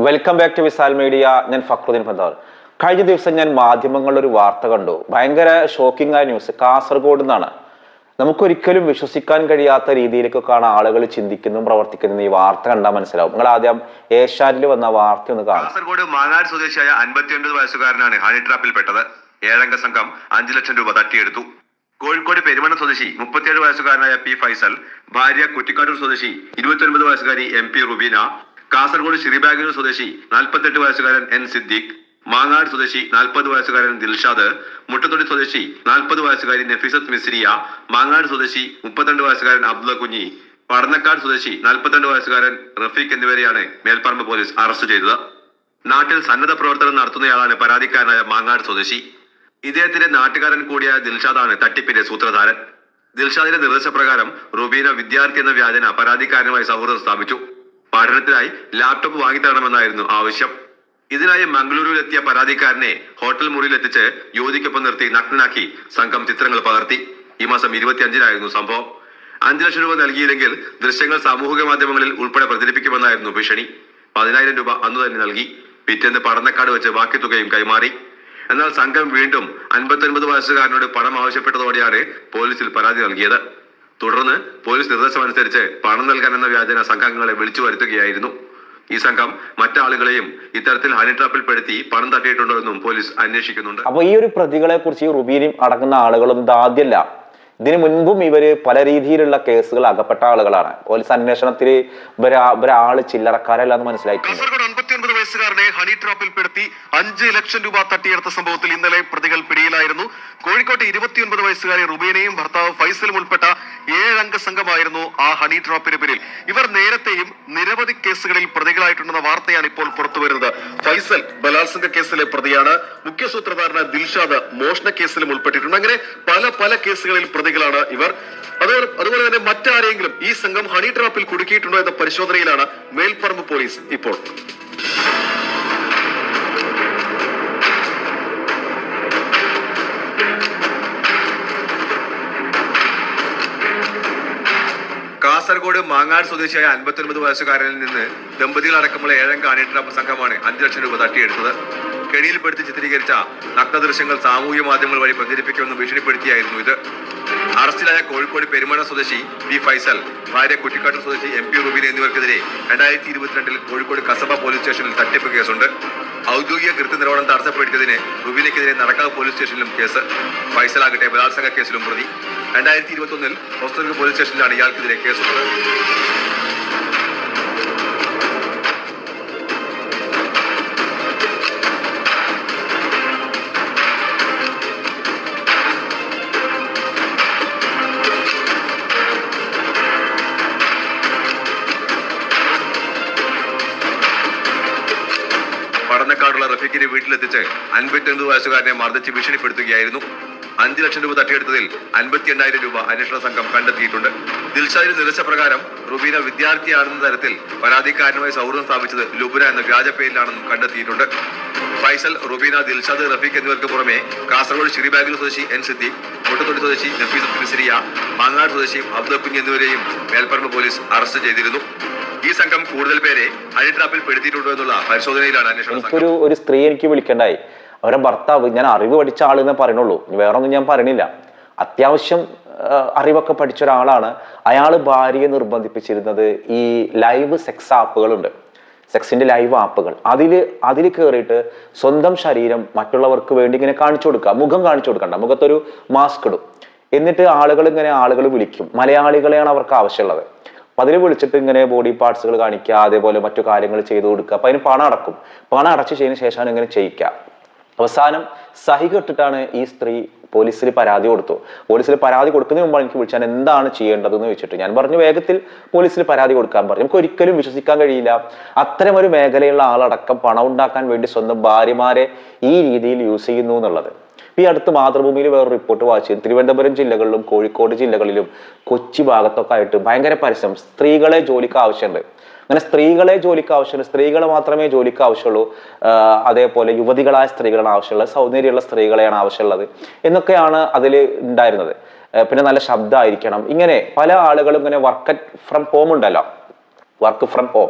Welcome back to Visal media. ഞാൻ ഫക്രുദ്ദീൻ ഫന്താർ. കഴിഞ്ഞ ദിവസം ഞാൻ മാധ്യമങ്ങളിൽ ഒരു വാർത്ത കണ്ടു. ഭയങ്കര ഷോക്കിംഗ് ആയ ന്യൂസ്. കാസർഗോഡ് നിന്നാണ്. നമുക്കൊരിക്കലും വിശ്വസിക്കാൻ കഴിയാത്ത രീതിയിലേക്കൊക്കെയാണ് ആളുകൾ ചിന്തിക്കുന്നതും പ്രവർത്തിക്കുന്നതും. ഈ വാർത്ത കണ്ടാൽ മനസ്സിലാവും. നിങ്ങൾ ആദ്യം ഏഷ്യാനിൽ വന്ന വാർത്ത ഒന്ന് കാണാം. കാസർഗോഡ് മാങ്ങാട് സ്വദേശിയായ 59 വയസ്സുകാരനാണ് ഹണി ട്രാപ്പിൽപ്പെട്ടത്. 7 അംഗ സംഘം 5 ലക്ഷം രൂപ തട്ടിയെടുത്തു. കോഴിക്കോട് പെരുമണ്ണ സ്വദേശി 37 വയസ്സുകാരനായ പി ഫൈസൽ, ഭാര്യ കുറ്റിക്കാട്ടൂർ സ്വദേശി 29 വയസ്സുകാരി MP റുബീന, കാസർഗോഡ് ശ്രീബാഗൂർ സ്വദേശി 48 വയസ്സുകാരൻ N സിദ്ദീഖ്, മാങ്ങാട് സ്വദേശി 40 വയസ്സുകാരൻ ദിൽഷാദ്, മുട്ടത്തൊടി സ്വദേശി 40 വയസ്സുകാരി നഫീസത്ത് മിസ്രിയ, മാങ്ങാട് സ്വദേശി 32 വയസ്സുകാരൻ അബ്ദുള്ള കുഞ്ഞി, പടന്നക്കാട് സ്വദേശി 42 വയസ്സുകാരൻ റഫീഖ് എന്നിവരെയാണ് മേൽപ്പറമ്പ് പോലീസ് അറസ്റ്റ് ചെയ്തത്. നാട്ടിൽ സന്നദ്ധ പ്രവർത്തനം നടത്തുന്നയാളാണ് പരാതിക്കാരനായ മാങ്ങാട് സ്വദേശി. ഇദ്ദേഹത്തിന്റെ നാട്ടുകാരൻ കൂടിയായ ദിൽഷാദാണ് തട്ടിപ്പിന്റെ സൂത്രധാരൻ. ദിൽഷാദിന്റെ നിർദ്ദേശപ്രകാരം റുബീന വിദ്യാർത്ഥി എന്ന വ്യാജന പരാതിക്കാരനുമായി സൗഹൃദം സ്ഥാപിച്ചു. പഠനത്തിനായി ലാപ്ടോപ്പ് വാങ്ങിത്തരണമെന്നായിരുന്നു ആവശ്യം. ഇതിനായി മംഗളൂരുവിലെത്തിയ പരാതിക്കാരനെ ഹോട്ടൽ മുറിയിലെത്തിച്ച് യുവതിക്കൊപ്പം നിർത്തി നഗ്നനാക്കി സംഘം ചിത്രങ്ങൾ പകർത്തി. ഈ മാസം 25-നായിരുന്നു സംഭവം. 5 ലക്ഷം രൂപ നൽകിയില്ലെങ്കിൽ ദൃശ്യങ്ങൾ സാമൂഹിക മാധ്യമങ്ങളിൽ ഉൾപ്പെടെ പ്രചരിപ്പിക്കുമെന്നായിരുന്നു ഭീഷണി. 10,000 രൂപ അന്നു തന്നെ നൽകി. പിറ്റേന്ന് പടന്നക്കാട് വെച്ച് ബാക്കി തുകയും കൈമാറി. എന്നാൽ സംഘം വീണ്ടും 59 വയസ്സുകാരനോട് പണം ആവശ്യപ്പെട്ടതോടെയാണ് പോലീസിൽ പരാതി നൽകിയത്. തുടർന്ന് പോലീസ് നിർദ്ദേശമനുസരിച്ച് പണം നൽകാനെന്ന വ്യാജന സംഘങ്ങളെ വിളിച്ചു വരുത്തുകയായിരുന്നു. ഈ സംഘം മറ്റാളുകളെയും ഇത്തരത്തിൽ ഹണി ട്രാപ്പിൽപ്പെടുത്തി പണം തട്ടിയിട്ടുണ്ടോ എന്നും പോലീസ് അന്വേഷിക്കുന്നുണ്ട്. അപ്പൊ ഈ ഒരു പ്രതികളെ കുറിച്ച് ഈ റുബീനയും അടങ്ങുന്ന ആളുകളൊന്നും ആദ്യമല്ല. ഇതിനു മുൻപും ഇവര് പല രീതിയിലുള്ള കേസുകൾ അകപ്പെട്ട ആളുകളാണ്. പോലീസ് അന്വേഷണത്തിൽ ഒരാള് ചില്ലറക്കാരല്ല എന്ന് മനസ്സിലായിട്ടുണ്ട്. കാസർഗോഡ് 59 വയസ്സുകാരനെ ഹണി ട്രാപ്പിൽപ്പെടുത്തി 5 ലക്ഷം രൂപ തട്ടിയെടുത്ത സംഭവത്തിൽ ഇന്നലെ പ്രതികൾ പിടിയിലായിരുന്നു. കോഴിക്കോട്ടെ 29 വയസ്സുകാരി റുബീനയും ഭർത്താവ് ഫൈസലും ഉൾപ്പെട്ട 7 അംഗ സംഘമായിരുന്നു ആ ഹണി ട്രാപ്പിന് പിന്നിൽ. ഇവർ നേരത്തെയും നിരവധി കേസുകളിൽ പ്രതികളായിട്ടുണ്ടെന്ന വാർത്തയാണ് ഇപ്പോൾ പുറത്തുവരുന്നത്. ഫൈസൽ ബലാത്സംഗ കേസിലെ പ്രതിയാണ്. മുഖ്യ സൂത്രധാരന ദിൽഷാദ് മോഷണ കേസിലും ഉൾപ്പെട്ടിട്ടുണ്ട്. അങ്ങനെ പല കേസുകളിൽ പ്രതികളാണ് ഇവർ. അതുപോലെ തന്നെ മറ്റാരെങ്കിലും ഈ സംഘം ഹണി ട്രാപ്പിൽ കുടുക്കിയിട്ടുണ്ടോ എന്ന പരിശോധനയിലാണ് മേൽപ്പറമ്പ് പോലീസ് ഇപ്പോൾ. കാസർഗോഡ് മാങ്ങാട് സ്വദേശിയായ 59 വയസ്സുകാരനിൽ നിന്ന് ദമ്പതികളടക്കമുള്ള 7 അംഗ ഹണി ട്രാപ്പ് സംഘമാണ് 5 ലക്ഷം രൂപ തട്ടിയെടുത്തത്. കെണിയിൽപ്പെടുത്തി ചിത്രീകരിച്ച നഗ്ന ദൃശ്യങ്ങൾ സാമൂഹ്യ മാധ്യമങ്ങൾ വഴി പ്രചരിപ്പിക്കുമെന്ന് ഭീഷണിപ്പെടുത്തിയായിരുന്നു ഇത്. അറസ്റ്റിലായ കോഴിക്കോട് പെരുമണ്ണ സ്വദേശി പി ഫൈസൽ, ഭാര്യ കുറ്റിക്കാട്ടൂർ സ്വദേശി MP റുബീന എന്നിവർക്കെതിരെ 2022 കോഴിക്കോട് കസബ പോലീസ് സ്റ്റേഷനിൽ തട്ടിപ്പ് കേസുണ്ട്. ഔദ്യോഗിക കൃത്യനിർവഹണം തടസ്സപ്പെടുത്തിയതിന് റുബീനയ്ക്കെതിരെ നടക്കാവ് പോലീസ് സ്റ്റേഷനിലും കേസ്. ഫൈസലാകട്ടെ ബലാത്സംഗ കേസിലും പ്രതി. 2021 ഹൊസ്ദുർഗ് പോലീസ് സ്റ്റേഷനിലാണ് ഇയാൾക്കെതിരെ കേസുള്ളത്. പടന്നക്കാടുള്ള റഫീഖിന്റെ വീട്ടിലെത്തിച്ച് 59 വയസ്സുകാരനെ മർദ്ദിച്ച് ഭീഷണിപ്പെടുത്തുകയായിരുന്നു. 5 ലക്ഷം രൂപ തട്ടിയെടുത്തതിൽ 58,000 രൂപ അന്വേഷണ സംഘം കണ്ടെത്തിയിട്ടുണ്ട്. ദിൽഷാദിന്റെ നിർദ്ദേശപ്രകാരം റുബീന വിദ്യാർത്ഥിയാണെന്ന തരത്തിൽ പരാതിക്കാരനുമായി സൗഹൃദം സ്ഥാപിച്ചത് ലുബുന എന്ന വ്യാജ പേരിലാണെന്നും കണ്ടെത്തിയിട്ടുണ്ട്. ഫൈസൽ, റുബീന, ദിൽഷാദ്, റഫീഖ് എന്നിവർക്ക് പുറമെ കാസർഗോഡ് ശ്രീബാഗൂർ സ്വദേശി N സിദ്ദീഖ്, മുട്ടത്തൊടി സ്വദേശി നഫീസത്ത് മിസ്രിയ, മാങ്ങാട് സ്വദേശി അബ്ദുള്ള കുഞ്ഞി എന്നിവരെയും മേൽപ്പറമ്പ് പോലീസ് അറസ്റ്റ് ചെയ്തിരുന്നു. ഈ സംഘം കൂടുതൽ പേരെ ഹണി ട്രാപ്പിൽ പെടുത്തിയിട്ടുണ്ടോ എന്നുള്ള പരിശോധനയിലാണ് അന്വേഷണം. ഒരു സ്ത്രീ എനിക്ക് വിളിക്കണ്ടായി. അവരെ ഭർത്താവ്, ഞാൻ അറിവ് പഠിച്ച ആളെന്നേ പറയുന്നുള്ളൂ, വേറെ ഒന്നും ഞാൻ പറയണില്ല. അത്യാവശ്യം അറിവൊക്കെ പഠിച്ച ഒരാളാണ്. അയാൾ ഭാര്യയെ നിർബന്ധിപ്പിച്ചിരുന്നത് ഈ ലൈവ് സെക്സ് ആപ്പുകളുണ്ട്, സെക്സിന്റെ ലൈവ് ആപ്പുകൾ. അതിൽ കയറിയിട്ട് സ്വന്തം ശരീരം മറ്റുള്ളവർക്ക് വേണ്ടി ഇങ്ങനെ കാണിച്ചു കൊടുക്കുക. മുഖം കാണിച്ചു കൊടുക്കണ്ട, മുഖത്തൊരു മാസ്ക് ഇടും. എന്നിട്ട് ആളുകൾ വിളിക്കും. മലയാളികളെയാണ് അവർക്ക് ആവശ്യമുള്ളത്. അപ്പൊ അതിൽ വിളിച്ചിട്ട് ഇങ്ങനെ ബോഡി പാർട്സുകൾ കാണിക്കുക, അതേപോലെ മറ്റു കാര്യങ്ങൾ ചെയ്തു കൊടുക്കുക. അപ്പൊ അതിന് പണം അടക്കും. പണം അടച്ചു ചെയ്തതിനു ശേഷമാണ് ഇങ്ങനെ ചെയ്യിക്കുക. അവസാനം സഹി കെട്ടിട്ടാണ് ഈ സ്ത്രീ പോലീസിൽ പരാതി കൊടുത്തു. പോലീസിൽ പരാതി കൊടുക്കുന്നതിന് മുമ്പ് എനിക്ക് വിളിച്ചാൽ എന്താണ് ചെയ്യേണ്ടതെന്ന് വെച്ചിട്ട് ഞാൻ പറഞ്ഞു വേഗത്തിൽ പോലീസിൽ പരാതി കൊടുക്കാൻ പറഞ്ഞു. നമുക്ക് ഒരിക്കലും വിശ്വസിക്കാൻ കഴിയില്ല, അത്തരം ഒരു മേഖലയുള്ള ആളടക്കം പണം ഉണ്ടാക്കാൻ വേണ്ടി സ്വന്തം ഭാര്യമാരെ ഈ രീതിയിൽ യൂസ് ചെയ്യുന്നു എന്നുള്ളത്. ഈ അടുത്ത് മാതൃഭൂമിയിൽ വേറൊരു റിപ്പോർട്ട് വായിച്ചു. തിരുവനന്തപുരം ജില്ലകളിലും കോഴിക്കോട് ജില്ലകളിലും കൊച്ചി ഭാഗത്തൊക്കെ ആയിട്ട് ഭയങ്കര പരസ്യം, സ്ത്രീകളെ ജോലിക്ക് ആവശ്യമുണ്ട്. അങ്ങനെ സ്ത്രീകളെ ജോലിക്ക് ആവശ്യമുണ്ട്, സ്ത്രീകളെ മാത്രമേ ജോലിക്ക് ആവശ്യമുള്ളൂ, അതേപോലെ യുവതികളായ സ്ത്രീകളാണ് ആവശ്യമുള്ളത്, സൗന്ദര്യമുള്ള സ്ത്രീകളെയാണ് ആവശ്യമുള്ളത് എന്നൊക്കെയാണ് അതിൽ ഉണ്ടായിരുന്നത്. പിന്നെ നല്ല ശബ്ദമായിരിക്കണം, ഇങ്ങനെ പല ആളുകളും ഇങ്ങനെ വർക്ക് ഫ്രം ഹോം ഉണ്ടല്ലോ, വർക്ക് ഫ്രം ഹോം,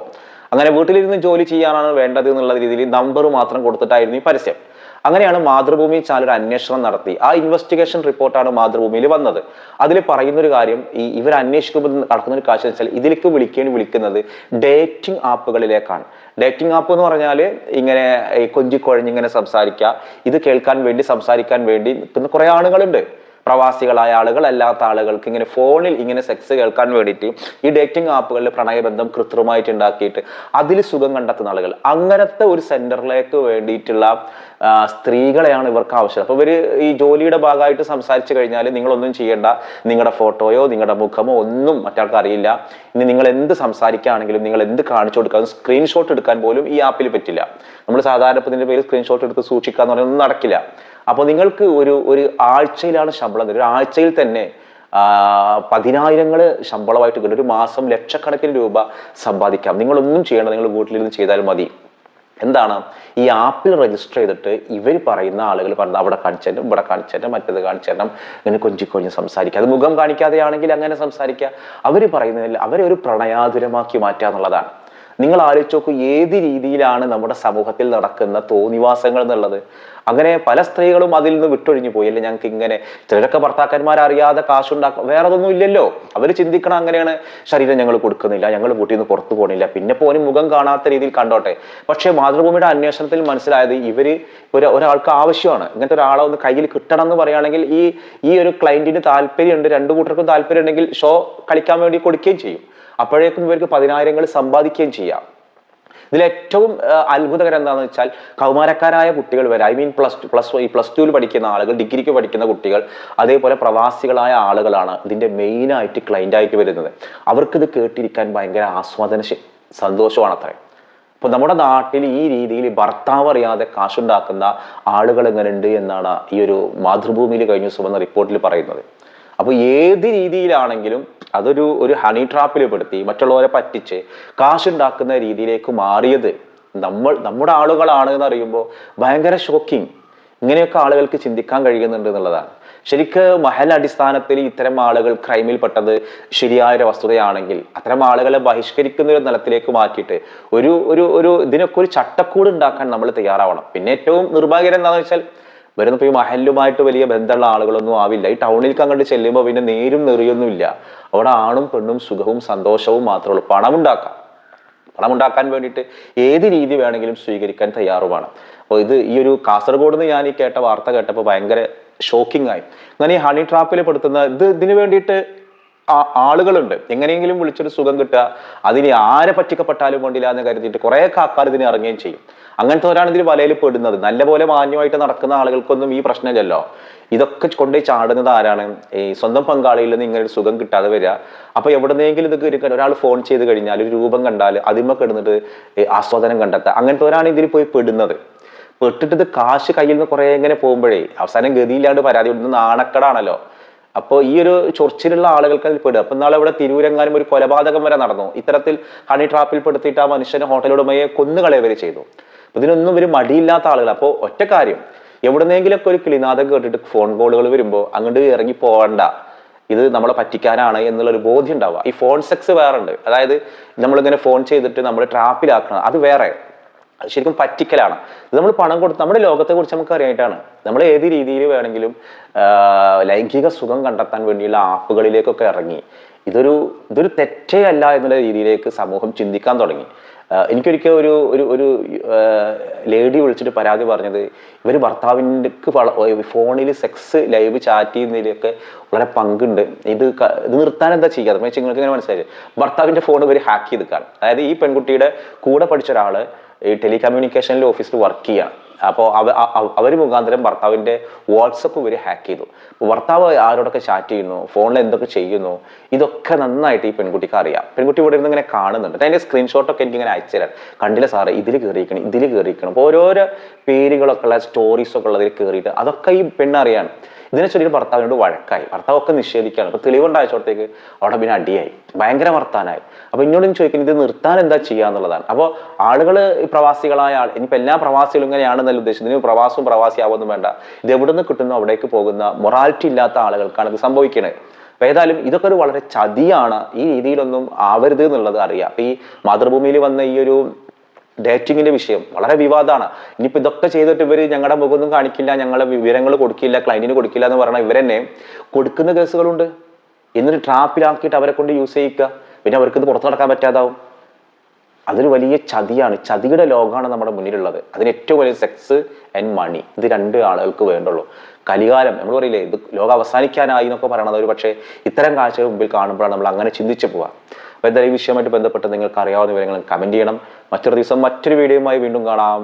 അങ്ങനെ വീട്ടിലിരുന്ന് ജോലി ചെയ്യാനാണ് വേണ്ടത് എന്നുള്ള രീതിയിൽ നമ്പർ മാത്രം കൊടുത്തിട്ടായിരുന്നു ഈ പരസ്യം. അങ്ങനെയാണ് മാതൃഭൂമി ചാനൽ ഒരു അന്വേഷണം നടത്തി. ആ ഇൻവെസ്റ്റിഗേഷൻ റിപ്പോർട്ടാണ് മാതൃഭൂമിയിൽ വന്നത്. അതിൽ പറയുന്ന ഒരു കാര്യം, ഇവർ അന്വേഷിക്കുമ്പോൾ നടക്കുന്ന ഒരു കാര്യം വെച്ചാൽ ഇതിലേക്ക് വിളിക്കുന്നത് ഡേറ്റിംഗ് ആപ്പുകളിലേക്കാണ്. ഡേറ്റിംഗ് ആപ്പ് എന്ന് പറഞ്ഞാൽ ഇങ്ങനെ കൊഞ്ചിക്കൊഴഞ്ഞിങ്ങനെ സംസാരിക്കുക, ഇത് കേൾക്കാൻ വേണ്ടി സംസാരിക്കാൻ വേണ്ടി നിൽക്കുന്ന കുറെ ആളുകളുണ്ട്. പ്രവാസികളായ ആളുകൾ, അല്ലാത്ത ആളുകൾക്ക് ഇങ്ങനെ ഫോണിൽ ഇങ്ങനെ സെക്സ് കേൾക്കാൻ വേണ്ടിയിട്ട് ഈ ഡേറ്റിംഗ് ആപ്പുകളിൽ പ്രണയബന്ധം കൃത്രിമമായിട്ട് ഉണ്ടാക്കിയിട്ട് അതിൽ സുഖം കണ്ടെത്തുന്ന ആളുകൾ, അങ്ങനത്തെ ഒരു സെന്ററിലേക്ക് വേണ്ടിയിട്ടുള്ള സ്ത്രീകളെയാണ് ഇവർക്ക് ആവശ്യം. അപ്പൊ ഇവര് ഈ ജോലിയുടെ ഭാഗമായിട്ട് സംസാരിച്ചു കഴിഞ്ഞാൽ നിങ്ങളൊന്നും ചെയ്യേണ്ട, നിങ്ങളുടെ ഫോട്ടോയോ നിങ്ങളുടെ മുഖമോ ഒന്നും മറ്റാൾക്ക് അറിയില്ല. ഇനി നിങ്ങൾ എന്ത് സംസാരിക്കുകയാണെങ്കിലും നിങ്ങൾ എന്ത് കാണിച്ചു കൊടുക്കാനും സ്ക്രീൻഷോട്ട് എടുക്കാൻ പോലും ഈ ആപ്പിൽ പറ്റില്ല. നമ്മൾ സാധാരണ ഇതിന്റെ പേര് സ്ക്രീൻഷോട്ട് എടുത്ത് സൂക്ഷിക്കുക എന്ന് പറയുന്നത് നടക്കില്ല. അപ്പോൾ നിങ്ങൾക്ക് ഒരു ആഴ്ചയിലാണ് ശമ്പളം തരും. ഒരു ആഴ്ചയിൽ തന്നെ 10,000 ശമ്പളമായിട്ട് കിട്ടും. ഒരു മാസം ലക്ഷക്കണക്കിന് രൂപ സമ്പാദിക്കാം. നിങ്ങളൊന്നും ചെയ്യണം, നിങ്ങൾ വീട്ടിലിരുന്ന് ചെയ്താൽ മതി. എന്താണ്, ഈ ആപ്പിൽ രജിസ്റ്റർ ചെയ്തിട്ട് ഇവർ പറയുന്ന ആളുകൾ പറഞ്ഞ അവിടെ കാണിച്ചേരം, ഇവിടെ കാണിച്ചേരം, മറ്റേത് കാണിച്ചേരം, ഇങ്ങനെ കൊഞ്ചിക്കൊഞ്ച് സംസാരിക്കുക. അത് മുഖം കാണിക്കാതെയാണെങ്കിൽ അങ്ങനെ സംസാരിക്കുക. അവർ പറയുന്നതിൽ അവരെ ഒരു പ്രണയാതുരമാക്കി മാറ്റുക എന്നുള്ളതാണ്. നിങ്ങൾ ആലോചിച്ച് നോക്കൂ, ഏത് രീതിയിലാണ് നമ്മുടെ സമൂഹത്തിൽ നടക്കുന്ന തോന്നിവാസങ്ങൾ എന്നുള്ളത്. അങ്ങനെ പല സ്ത്രീകളും അതിൽ നിന്ന് വിട്ടൊഴിഞ്ഞു പോയി. അല്ലെ, ഞങ്ങൾക്ക് ഇങ്ങനെ ചിലരൊക്കെ ഭർത്താക്കന്മാരറിയാതെ കാശുണ്ടാക്കാം, വേറെ അതൊന്നും ഇല്ലല്ലോ. അവർ ചിന്തിക്കണം അങ്ങനെയാണ്, ശരീരം ഞങ്ങൾ കൊടുക്കുന്നില്ല, ഞങ്ങൾ വീട്ടിൽ നിന്ന് പുറത്തു പോകണില്ല, പിന്നെ പോലും മുഖം കാണാത്ത രീതിയിൽ കണ്ടോട്ടെ. പക്ഷെ മാതൃഭൂമിയുടെ അന്വേഷണത്തിൽ മനസ്സിലായത് ഇവര് ഒരാൾക്ക് ആവശ്യമാണ്, ഇങ്ങനത്തെ ഒരാളെ ഒന്ന് കയ്യിൽ കിട്ടണം എന്ന് പറയുകയാണെങ്കിൽ ഈ ഒരു ക്ലയന്റിന് താല്പര്യമുണ്ട്, രണ്ടു കൂട്ടർക്കും താല്പര്യം ഉണ്ടെങ്കിൽ ഷോ കളിക്കാൻ വേണ്ടി കൊടുക്കുകയും ചെയ്യും. അപ്പോഴേക്കും ഇവർക്ക് 10,000 സമ്പാദിക്കുകയും ചെയ്യാം. ഇതിലേറ്റവും അത്ഭുതകരം എന്താണെന്ന് വെച്ചാൽ, കൗമാരക്കാരായ കുട്ടികൾ വരെ, പ്ലസ് ടുവിൽ പഠിക്കുന്ന ആളുകൾ, ഡിഗ്രിക്ക് പഠിക്കുന്ന കുട്ടികൾ, അതേപോലെ പ്രവാസികളായ ആളുകളാണ് ഇതിന്റെ മെയിനായിട്ട് ക്ലൈന്റ് ആയിട്ട് വരുന്നത്. അവർക്കിത് കേട്ടിരിക്കാൻ ഭയങ്കര സന്തോഷമാണ് അത്രയും. അപ്പൊ നമ്മുടെ നാട്ടിൽ ഈ രീതിയിൽ ഭർത്താവ് അറിയാതെ കാശുണ്ടാക്കുന്ന ആളുകൾ എങ്ങനെയുണ്ട് എന്നാണ് ഈ ഒരു മാതൃഭൂമിയിൽ കഴിഞ്ഞ ദിവസം വന്ന റിപ്പോർട്ടിൽ പറയുന്നത്. അപ്പൊ ഏത് രീതിയിലാണെങ്കിലും ഒരു ഹണി ട്രാപ്പിൽ പെടുത്തി മറ്റുള്ളവരെ പറ്റിച്ച് കാശുണ്ടാക്കുന്ന രീതിയിലേക്ക് മാറിയത് നമ്മുടെ ആളുകളാണ് എന്ന് അറിയുമ്പോൾ ഭയങ്കര ഷോക്കിംഗ്. ഇങ്ങനെയൊക്കെ ആളുകൾക്ക് ചിന്തിക്കാൻ കഴിയുന്നുണ്ട് എന്നുള്ളതാണ്. ശരിക്ക് മഹൽ അടിസ്ഥാനത്തിൽ ഇത്തരം ആളുകൾ ക്രൈമിൽ പെട്ടത് ശരിയായ വസ്തുതയാണെങ്കിൽ അത്തരം ആളുകളെ ബഹിഷ്കരിക്കുന്ന ഒരു തലത്തിലേക്ക് മാറ്റിയിട്ട് ഇതിനൊക്കെ ഒരു ചട്ടക്കൂട് ഉണ്ടാക്കാൻ നമ്മൾ തയ്യാറാവണം. പിന്നെ ഏറ്റവും നിർഭാഗ്യം എന്താണെന്ന് വെച്ചാൽ, വരുന്നപ്പോൾ ഈ മഹലുമായിട്ട് വലിയ ബന്ധമുള്ള ആളുകളൊന്നും ആവില്ല. ഈ ടൗണിലേക്ക് അങ്ങോട്ട് ചെല്ലുമ്പോൾ പിന്നെ നേരും നെറിയൊന്നും ഇല്ല. അവിടെ ആണും പെണ്ണും സുഖവും സന്തോഷവും മാത്രമേ ഉള്ളൂ. പണം ഉണ്ടാക്കാൻ വേണ്ടിയിട്ട് ഏത് രീതി വേണമെങ്കിലും സ്വീകരിക്കാൻ തയ്യാറുമാണ്. അപ്പോൾ ഈ ഒരു കാസർഗോഡ് നിന്ന് ഞാൻ ഈ കേട്ട വാർത്ത കേട്ടപ്പോൾ ഭയങ്കര ഷോക്കിംഗ് ആയി. അങ്ങനെ ഈ ഹണി ട്രാപ്പിൽ പെടുത്തുന്ന ഇതിന് വേണ്ടിയിട്ട് ആളുകളുണ്ട്. എങ്ങനെയെങ്കിലും വിളിച്ചൊരു സുഖം കിട്ടുക, അതിന് ആരെ പറ്റിക്കപ്പെട്ടാലും കൊണ്ടില്ല എന്ന് കരുതിയിട്ട് കുറെ ആൾക്കാർ ഇതിന് ഇറങ്ങുകയും ചെയ്യും. അങ്ങനത്തെ ഒരാണ് ഇതിൽ വലയിൽ പെടുന്നത്. നല്ലപോലെ മാന്യമായിട്ട് നടക്കുന്ന ആളുകൾക്കൊന്നും ഈ പ്രശ്നമില്ലല്ലോ. ഇതൊക്കെ കൊണ്ടുപോയി ചാടുന്നത് ആരാണ്? ഈ സ്വന്തം പങ്കാളിയിൽ നിന്ന് ഇങ്ങനെ ഒരു സുഖം കിട്ടാതെ വരിക. അപ്പൊ എവിടെന്നെങ്കിലും ഇത് കയറി ഒരാൾ ഫോൺ ചെയ്ത് കഴിഞ്ഞാൽ ഒരു രൂപം കണ്ടാൽ അതിന്മ കിടന്നിട്ട് ആസ്വാദനം കണ്ടെത്തുക. അങ്ങനത്തെ ഒരാണ് ഇതിൽ പോയി പെടുന്നത്. പെട്ടിട്ട് ഇത് കാശ് കയ്യിൽ നിന്ന് കുറെ ഇങ്ങനെ പോകുമ്പോഴേ അവസാനം ഗതിയില്ലാണ്ട് പരാതി കൊടുക്കുന്നത് നാണക്കടാണല്ലോ. അപ്പോൾ ഈ ഒരു ചൊറിച്ചിലുള്ള ആളുകൾക്ക് അതിൽ പെടുക. അപ്പൊ നാളെ ഇവിടെ തിരൂരെങ്ങാനും ഒരു കൊലപാതകം വരെ നടന്നു. ഇത്തരത്തിൽ ഹണി ട്രാപ്പിൽ പെടുത്തിയിട്ട് ആ മനുഷ്യനെ ഹോട്ടലുടമയെ കൊന്നുകളയവരെ ചെയ്തു. ഇതിനൊന്നും ഒരു മടിയില്ലാത്ത ആളുകൾ. അപ്പോൾ ഒറ്റ കാര്യം, എവിടുന്നെങ്കിലൊക്കെ ഒരു കിളിനാഥം കേട്ടിട്ട് ഫോൺ കോളുകൾ വരുമ്പോൾ അങ്ങോട്ട് ഇറങ്ങി പോകണ്ട, ഇത് നമ്മളെ പറ്റിക്കാനാണ് എന്നുള്ളൊരു ബോധ്യം ഉണ്ടാവുക. ഈ ഫോൺ സെക്സ് വേറെ ഉണ്ട്. അതായത് നമ്മളിങ്ങനെ ഫോൺ ചെയ്തിട്ട് നമ്മൾ ട്രാപ്പിലാക്കണം, അത് വേറെ. അത് ശരിക്കും പറ്റിക്കലാണ്. ഇത് നമ്മൾ പണം കൊടുത്ത് നമ്മുടെ ലോകത്തെ കുറിച്ച് നമുക്ക് അറിയായിട്ടാണ്. നമ്മൾ ഏത് രീതിയിൽ വേണമെങ്കിലും ലൈംഗിക സുഖം കണ്ടെത്താൻ വേണ്ടിയുള്ള ആപ്പുകളിലേക്കൊക്കെ ഇറങ്ങി. ഇതൊരു തെറ്റേ അല്ല എന്നുള്ള രീതിയിലേക്ക് സമൂഹം ചിന്തിക്കാൻ തുടങ്ങി. എനിക്കൊരിക്കൽ ഒരു ലേഡി വിളിച്ചിട്ട് പരാതി പറഞ്ഞത്, ഇവർ ഭർത്താവിൻ്റെ ഫോണിൽ സെക്സ് ലൈവ് ചാറ്റ് ചെയ്യുന്നതിലൊക്കെ വളരെ പങ്കുണ്ട്, ഇത് നിർത്താൻ എന്താ ചെയ്യാതെ നിങ്ങൾക്ക് ഇങ്ങനെ മനസ്സിലായി. ഭർത്താവിൻ്റെ ഫോൺ ഇവർ ഹാക്ക് ചെയ്തിക്കാണ്. അതായത് ഈ പെൺകുട്ടിയുടെ കൂടെ പഠിച്ച ഒരാൾ ഈ ടെലികമ്മ്യൂണിക്കേഷനിൽ ഓഫീസിൽ വർക്ക് ചെയ്യാണ്. അപ്പോൾ അവർ മുഖാന്തരം ഭർത്താവിൻ്റെ വാട്സപ്പ് ഇവർ ഹാക്ക് ചെയ്തു. ഭർത്താവ് ആരോടൊക്കെ ചാറ്റ് ചെയ്യുന്നു, ഫോണിൽ എന്തൊക്കെ ചെയ്യുന്നു, ഇതൊക്കെ നന്നായിട്ട് ഈ പെൺകുട്ടിക്ക് അറിയാം. പെൺകുട്ടി ഇവിടെ ഇരുന്ന് ഇങ്ങനെ കാണുന്നുണ്ട്. അതിൻ്റെ സ്ക്രീൻഷോട്ടൊക്കെ എനിക്ക് ഇങ്ങനെ അയച്ചു തരാം. കണ്ടില്ല സാറേ, ഇതിൽ കയറിയിരിക്കണം. അപ്പോൾ ഓരോരോ പേരുകളൊക്കെ ഉള്ള സ്റ്റോറീസൊക്കെ ഉള്ളതിൽ കയറിയിട്ട് അതൊക്കെ ഈ പെണ്ണറിയാണ്. ഇതിനെ ചൊല്ലിയിട്ട് ഭർത്താവിനോട് വഴക്കായി. ഭർത്താവൊക്കെ നിഷേധിക്കുകയാണ്. അപ്പോൾ തെളിവുണ്ടായച്ചോടത്തേക്ക് അവിടെ പിന്നെ അടിയായി, ഭയങ്കര വർത്താനായി. അപ്പോൾ ഇന്നോട് ചോദിക്കുന്നത് ഇത് നിർത്താൻ എന്താ ചെയ്യാന്നുള്ളതാണ്. അപ്പോൾ ആളുകൾ ഈ പ്രവാസികളായ ഇനിയിപ്പോൾ എല്ലാ പ്രവാസികളും ഇങ്ങനെയാണെന്നല്ല ഉദ്ദേശിച്ചത്. ഇതിന് പ്രവാസിയാവുമെന്നും വേണ്ട. ഇത് എവിടെ നിന്ന് കിട്ടുന്നു അവിടേക്ക് പോകുന്ന മൊറാലിറ്റി ഇല്ലാത്ത ആളുകൾക്കാണ് ഇത് സംഭവിക്കുന്നത്. അപ്പൊ ഏതായാലും ഇതൊക്കെ ഒരു വളരെ ചതിയാണ്. ഈ രീതിയിലൊന്നും ആവരുത് എന്നുള്ളത് അറിയാം. അപ്പൊ ഈ മാതൃഭൂമിയിൽ വന്ന ഈ ഒരു ഡേറ്റിങ്ങിന്റെ വിഷയം വളരെ വിവാദമാണ്. ഇനിയിപ്പോ ഇതൊക്കെ ചെയ്തിട്ട് ഇവര് ഞങ്ങളുടെ മുഖമൊന്നും കാണിക്കില്ല, ഞങ്ങളെ വിവരങ്ങൾ കൊടുക്കില്ല, ക്ലയന്റിന് കൊടുക്കില്ല എന്ന് പറഞ്ഞാൽ ഇവരെന്നെ കൊടുക്കുന്ന കേസുകളുണ്ട്. എന്നിട്ട് ട്രാപ്പിലാക്കിയിട്ട് അവരെ കൊണ്ട് യൂസ് ചെയ്യിക്കുക. പിന്നെ അവർക്ക് ഇത് പുറത്തു നടക്കാൻ പറ്റാതാവും. അതൊരു വലിയ ചതിയാണ്. ചതിയുടെ ലോകമാണ് നമ്മുടെ മുന്നിലുള്ളത്. അതിന് ഏറ്റവും വലിയ സെക്സ് ആൻഡ് മണി, ഇത് രണ്ട് ആളുകൾക്ക് വേണ്ടുള്ളൂ. കലികാലം നമ്മൾ പറയില്ലേ, ഇത് ലോകം അവസാനിക്കാനായി എന്നൊക്കെ പറയണത്. ഒരു പക്ഷേ ഇത്തരം കാഴ്ചകൾ മുമ്പിൽ കാണുമ്പോഴാണ് നമ്മൾ അങ്ങനെ ചിന്തിച്ചു പോവുക. അപ്പോൾ എന്തായാലും ഈ വിഷയമായിട്ട് ബന്ധപ്പെട്ട് നിങ്ങൾക്ക് അറിയാവുന്ന വിവരങ്ങൾ കമന്റ് ചെയ്യണം. മറ്റൊരു ദിവസം മറ്റൊരു വീഡിയോയുമായി വീണ്ടും കാണാം.